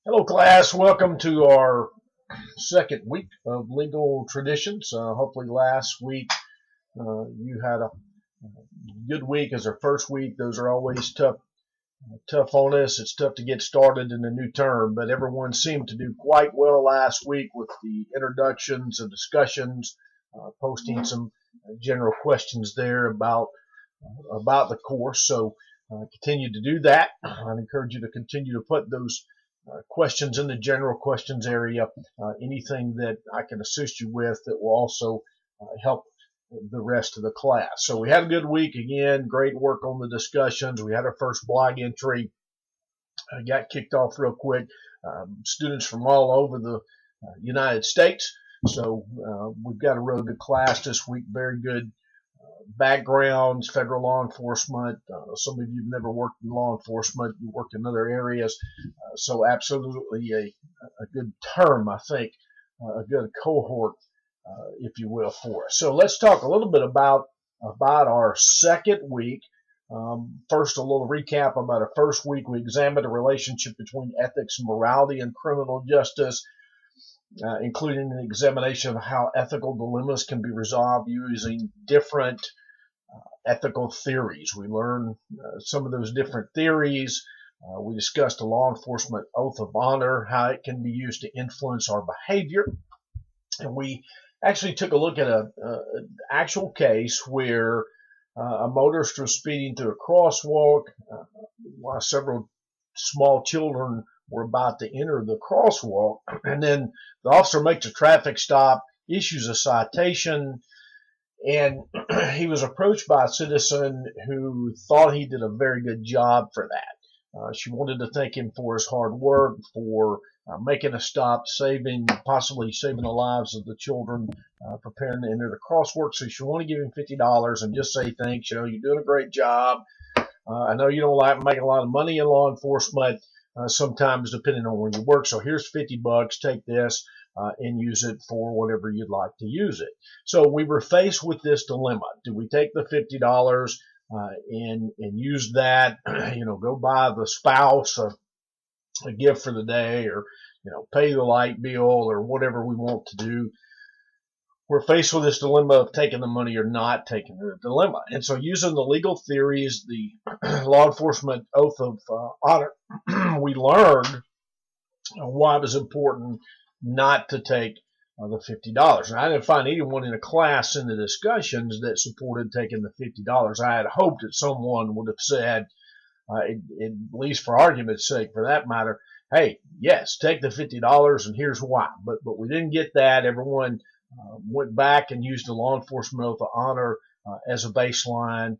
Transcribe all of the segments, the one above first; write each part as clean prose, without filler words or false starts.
Hello, class. Welcome to our second week of legal traditions. Hopefully, last week you had a good week as our first week. Those are always tough on us. It's tough to get started in a new term, but everyone seemed to do quite well last week with the introductions and discussions, posting some general questions there about the course. So continue to do that. I'd encourage you to continue to put those questions in the general questions area. Anything that I can assist you with that will also help the rest of the class. So we had a good week again. Great work on the discussions. We had our first blog entry. Got kicked off real quick. Students from all over the United States. So we've got a really good class this week. Very good backgrounds, federal law enforcement. Some of you have never worked in law enforcement. You work in other areas. So absolutely a good term, I think, a good cohort, if you will, for us. So let's talk a little bit about our second week. First, a little recap about our first week. We examined the relationship between ethics and morality in criminal justice, including an examination of how ethical dilemmas can be resolved using different ethical theories. We learned some of those different theories. We discussed the law enforcement oath of honor, how it can be used to influence our behavior. And we actually took a look at an actual case where a motorist was speeding through a crosswalk while several small children were about to enter the crosswalk. And then the officer makes a traffic stop, issues a citation, and he was approached by a citizen who thought he did a very good job for that. She wanted to thank him for his hard work, for making a stop, possibly saving the lives of the children preparing to enter the crosswalk. So she wanted to give him $50 and just say thanks. You're doing a great job. I know you don't like making a lot of money in law enforcement, sometimes depending on where you work. So here's $50. Take this and use it for whatever you'd like to use it. So we were faced with this dilemma. Do we take the $50 and use that, go buy the spouse a gift for the day, or pay the light bill, or whatever we want to do? We're faced with this dilemma of taking the money or not taking the dilemma. And so using the legal theories, the law enforcement oath of honor, we learned why it was important not to take the $50. And I didn't find anyone in the class in the discussions that supported taking the $50. I had hoped that someone would have said, at least for argument's sake, for that matter, hey, yes, take the $50 and here's why. But we didn't get that. Everyone went back and used the law enforcement oath of honor as a baseline,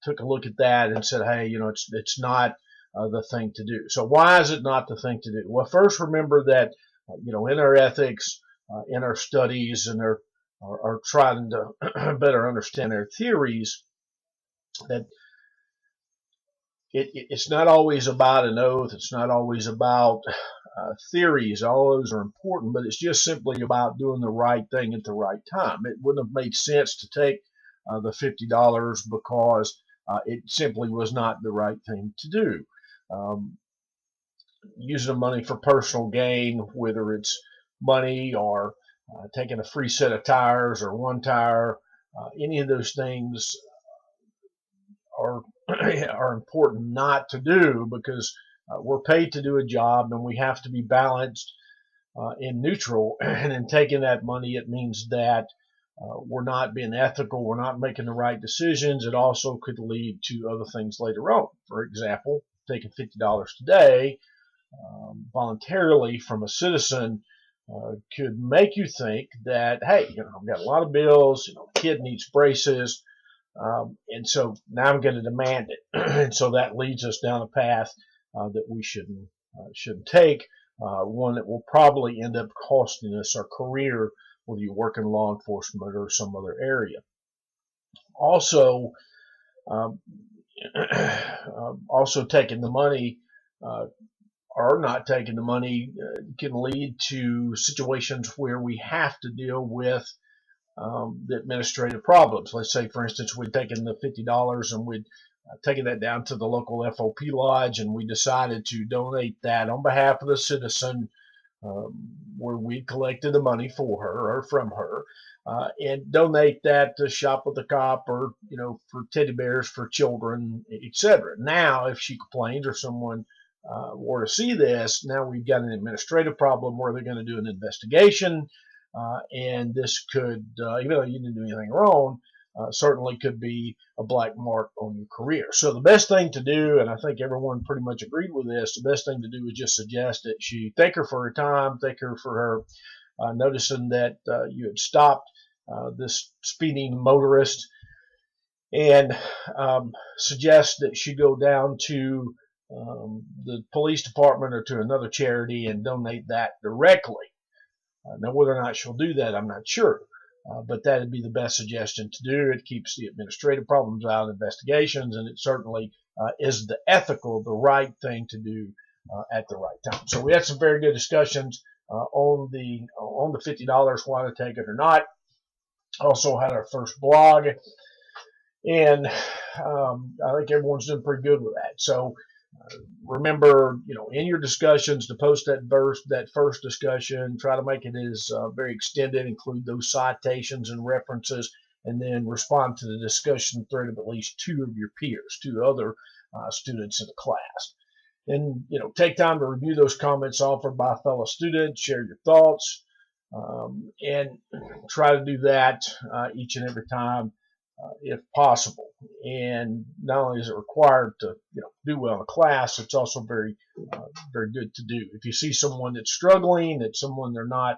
took a look at that and said, hey, it's not the thing to do. So why is it not the thing to do? Well, first remember that, in our ethics, in our studies, and our trying to better understand our theories, that it's not always about an oath. It's not always about theories. All those are important, but it's just simply about doing the right thing at the right time. It wouldn't have made sense to take the $50 because it simply was not the right thing to do. Using the money for personal gain, whether it's money or taking a free set of tires or one tire, any of those things are are important not to do, because we're paid to do a job and we have to be balanced and neutral. And in taking that money, it means that we're not being ethical, we're not making the right decisions. It also could lead to other things later on. For example, taking $50 today voluntarily from a citizen could make you think that, hey, I've got a lot of bills, the kid needs braces, and so now I'm going to demand it. And so that leads us down a path that we shouldn't take, one that will probably end up costing us our career, whether you work in law enforcement or some other area. Also, taking the money or not taking the money can lead to situations where we have to deal with the administrative problems. Let's say, for instance, we'd taken the $50 and we'd taking that down to the local FOP lodge, and we decided to donate that on behalf of the citizen, where we collected the money for her or from her, and donate that to Shop with a Cop, or for teddy bears for children, etc. Now, if she complains or someone were to see this, now we've got an administrative problem where they're going to do an investigation, and this could, even though you didn't do anything wrong, certainly could be a black mark on your career. So the best thing to do, and I think everyone pretty much agreed with this, the best thing to do is just suggest that she thank her for her time, thank her for her noticing that you had stopped this speeding motorist, and suggest that she go down to the police department or to another charity and donate that directly. Now, whether or not she'll do that, I'm not sure. But that would be the best suggestion to do. It keeps the administrative problems out of investigations, and it certainly is the right thing to do at the right time. So we had some very good discussions on the $50, why to take it or not. Also had our first blog, and I think everyone's doing pretty good with that. So remember, in your discussions, to post that first discussion, try to make it as very extended, include those citations and references, and then respond to the discussion thread of at least two of your peers, two other students in the class. And take time to review those comments offered by fellow students, share your thoughts, and try to do that each and every time, if possible. And not only is it required to do well in a class, it's also very good to do. If you see someone that's struggling, that someone they're not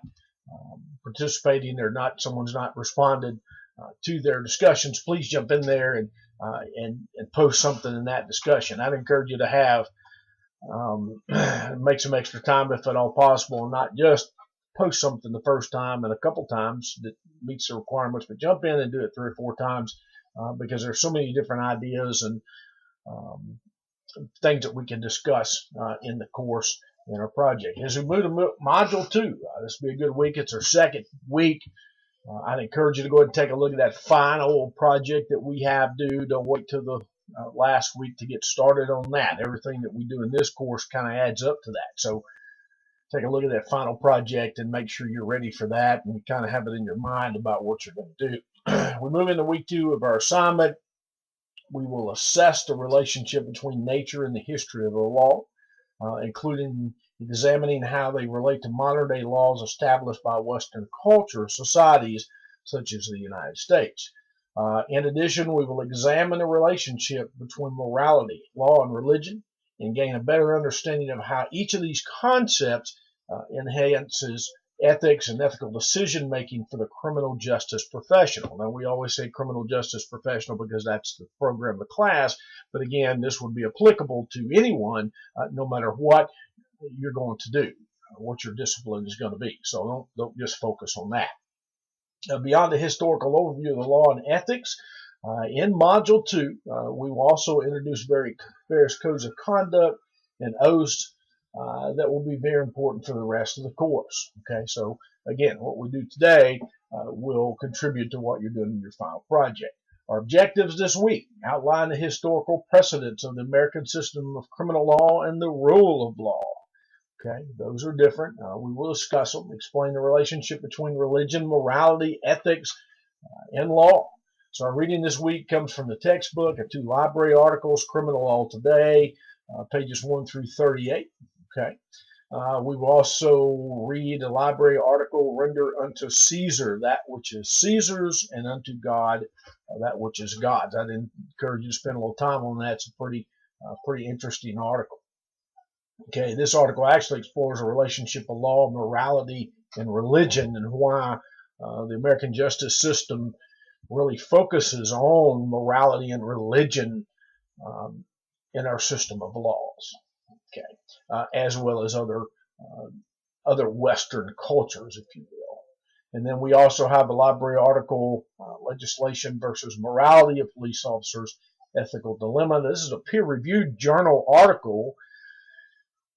participating, someone's not responded to their discussions, please jump in there and post something in that discussion. I'd encourage you to have make some extra time if at all possible, and not just post something the first time and a couple times that meets the requirements, but jump in and do it 3 or 4 times, because there's so many different ideas and things that we can discuss in the course in our project. As we move to Module 2, this will be a good week. It's our second week. I'd encourage you to go ahead and take a look at that final project that we have due. Don't wait till the last week to get started on that. Everything that we do in this course kind of adds up to that. So take a look at that final project and make sure you're ready for that, and you kind of have it in your mind about what you're going to do. We move into week 2 of our assignment. We will assess the relationship between nature and the history of the law, including examining how they relate to modern-day laws established by Western culture societies such as the United States. In addition, we will examine the relationship between morality, law, and religion, and gain a better understanding of how each of these concepts enhances ethics and ethical decision making for the criminal justice professional. Now, we always say criminal justice professional because that's the program of the class, but again, this would be applicable to anyone, no matter what you're going to do, what your discipline is going to be. So don't just focus on that. Beyond the historical overview of the law and ethics, in Module 2, we will also introduce various codes of conduct and oaths that will be very important for the rest of the course. Okay, so again, what we do today will contribute to what you're doing in your final project. Our objectives this week: outline the historical precedents of the American system of criminal law and the rule of law. Okay, those are different. We will discuss them, explain the relationship between religion, morality, ethics, and law. So our reading this week comes from the textbook and 2 library articles, Criminal Law Today, pages 1 through 38. Okay. We will also read a library article, Render unto Caesar that which is Caesar's, and unto God that which is God's. I'd encourage you to spend a little time on that. It's a pretty interesting article. Okay, this article actually explores the relationship of law, morality, and religion, and why the American justice system really focuses on morality and religion in our system of laws. Okay, as well as other Western cultures, if you will. And then we also have a library article, Legislation versus Morality of Police Officers, Ethical Dilemma. This is a peer-reviewed journal article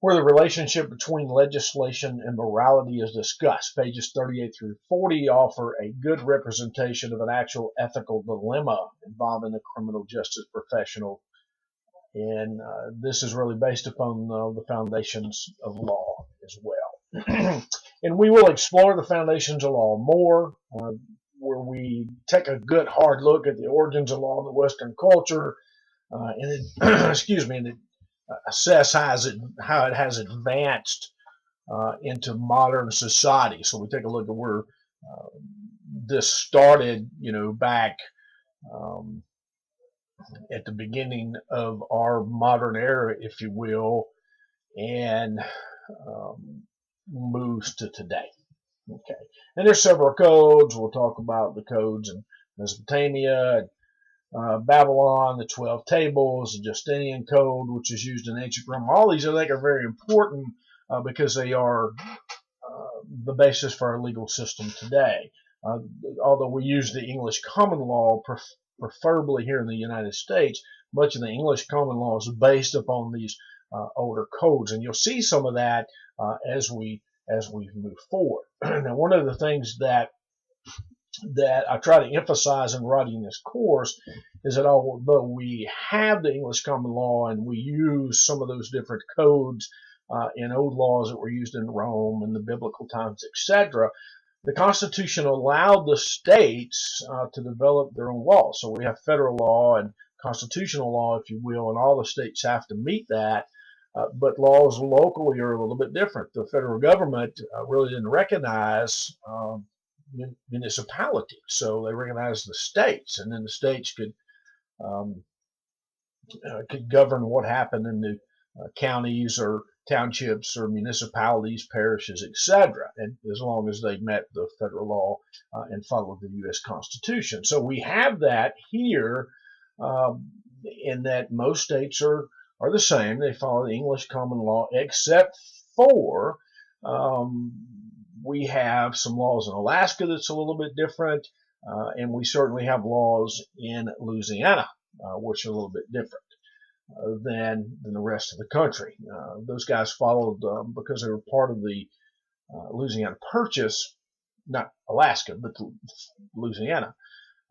where the relationship between legislation and morality is discussed. Pages 38 through 40 offer a good representation of an actual ethical dilemma involving the criminal justice professional And this is really based upon the foundations of law as well. And we will explore the foundations of law more, where we take a good hard look at the origins of law in the Western culture, and it, excuse me, and it, assess how it has advanced into modern society. So we take a look at where this started, back um, at the beginning of our modern era, if you will, and um, moves to today. Okay, and there's several codes. We'll talk about the codes in Mesopotamia, Babylon, the 12 tables, the Justinian Code, which is used in ancient Rome. All these I think are very important because they are the basis for our legal system today. Uh, Although we use the English common law, preferably here in the United States, much of the English common law is based upon these older codes, and you'll see some of that as we move forward. Now, one of the things that I try to emphasize in writing this course is that although we have the English common law and we use some of those different codes in old laws that were used in Rome in the biblical times, etc., the Constitution allowed the states to develop their own laws. So we have federal law and constitutional law, if you will, and all the states have to meet that. But laws locally are a little bit different. The federal government really didn't recognize municipalities, so they recognized the states, and then the states um, could govern what happened in the counties or townships or municipalities, parishes, etc., and as long as they met the federal law and followed the U.S. Constitution. So we have that here, in that most states are the same. They follow the English common law, except for we have some laws in Alaska that's a little bit different, and we certainly have laws in Louisiana, which are a little bit different than the rest of the country. Those guys followed because they were part of the Louisiana Purchase, not Alaska, but Louisiana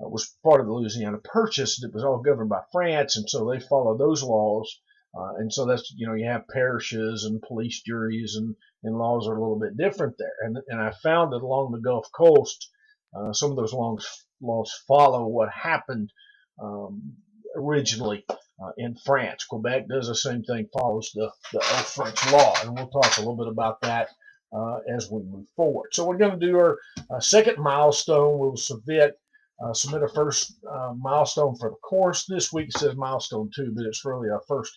was part of the Louisiana Purchase. It was all governed by France, and so they followed those laws. And so that's, you have parishes and police juries, and laws are a little bit different there. And I found that along the Gulf Coast, some of those laws follow what happened originally in France. Quebec does the same thing, follows the old French law, and we'll talk a little bit about that as we move forward. So we're going to do our second milestone. We'll submit our first milestone for the course. This week it says milestone 2, but it's really our first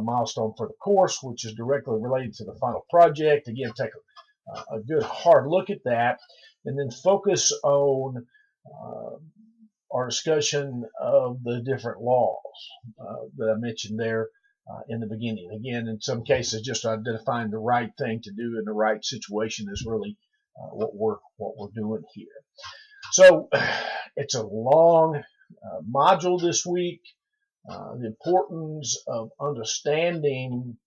milestone for the course, which is directly related to the final project. Again, take a good hard look at that, and then focus on our discussion of the different laws that I mentioned there in the beginning. Again, in some cases, just identifying the right thing to do in the right situation is really what we're doing here. So it's a long module this week. The importance of understanding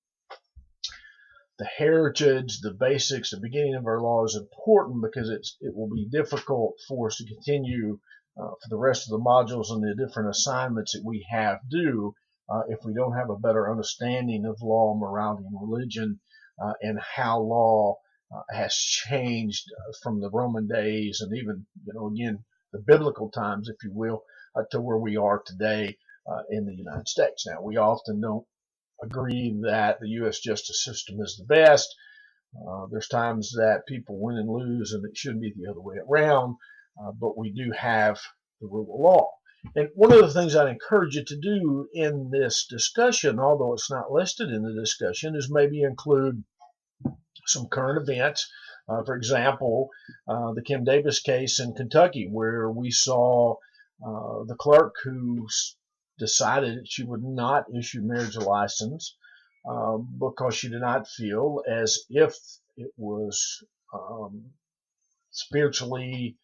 the heritage, the basics, the beginning of our law is important because it will be difficult for us to continue for the rest of the modules and the different assignments that we have due if we don't have a better understanding of law, morality, and religion, and how law has changed from the Roman days and even, again, the biblical times, if you will, to where we are today in the United States. Now, we often don't agree that the U.S. justice system is the best. There's times that people win and lose, and it should be the other way around, but we do have the rule of law. And one of the things I'd encourage you to do in this discussion, although it's not listed in the discussion, is maybe include some current events. For example, the Kim Davis case in Kentucky, where we saw the clerk who decided that she would not issue marriage license because she did not feel as if it was spiritually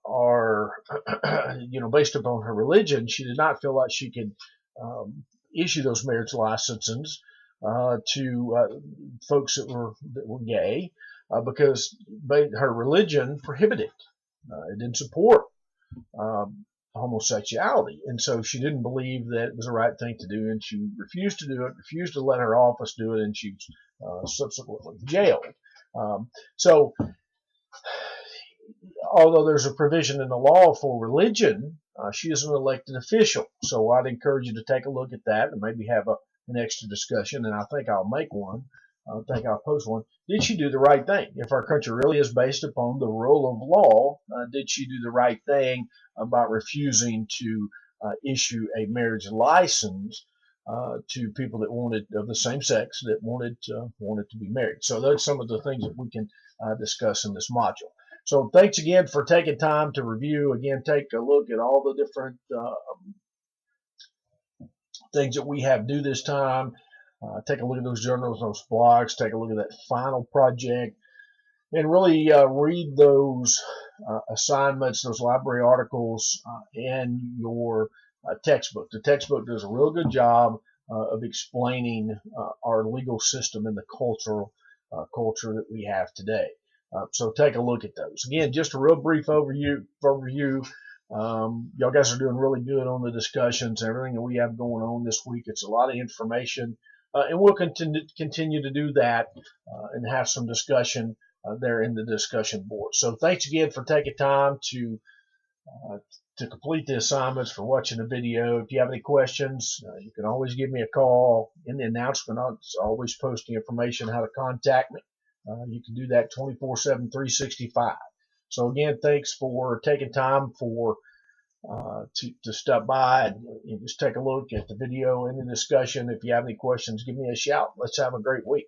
or based upon her religion. She did not feel like she could issue those marriage licenses to folks that were gay because her religion prohibited it. It didn't support homosexuality. And so she didn't believe that it was the right thing to do, and she refused to do it, refused to let her office do it, and she was subsequently jailed. So although there's a provision in the law for religion, she is an elected official. So I'd encourage you to take a look at that and maybe have an extra discussion, and I think I'll make one. I think I'll post one. Did she do the right thing? If our country really is based upon the rule of law, did she do the right thing about refusing to issue a marriage license to people that wanted of the same sex that wanted to be married? So those are some of the things that we can discuss in this module. So thanks again for taking time to review. Again, take a look at all the different things that we have due this time. Take a look at those journals, those blogs. Take a look at that final project, and really read those assignments, those library articles, and your textbook. The textbook does a real good job of explaining our legal system and the culture that we have today. So take a look at those. Again, just a real brief overview. Y'all guys are doing really good on the discussions and everything that we have going on this week. It's a lot of information. And we'll continue to do that and have some discussion there in the discussion board. So thanks again for taking time to complete the assignments, for watching the video. If you have any questions, you can always give me a call. In the announcement, I'll always post the information how to contact me. You can do that 24/7, 365. So again, thanks for taking time to stop by and just take a look at the video and the discussion. If you have any questions, give me a shout. Let's have a great week.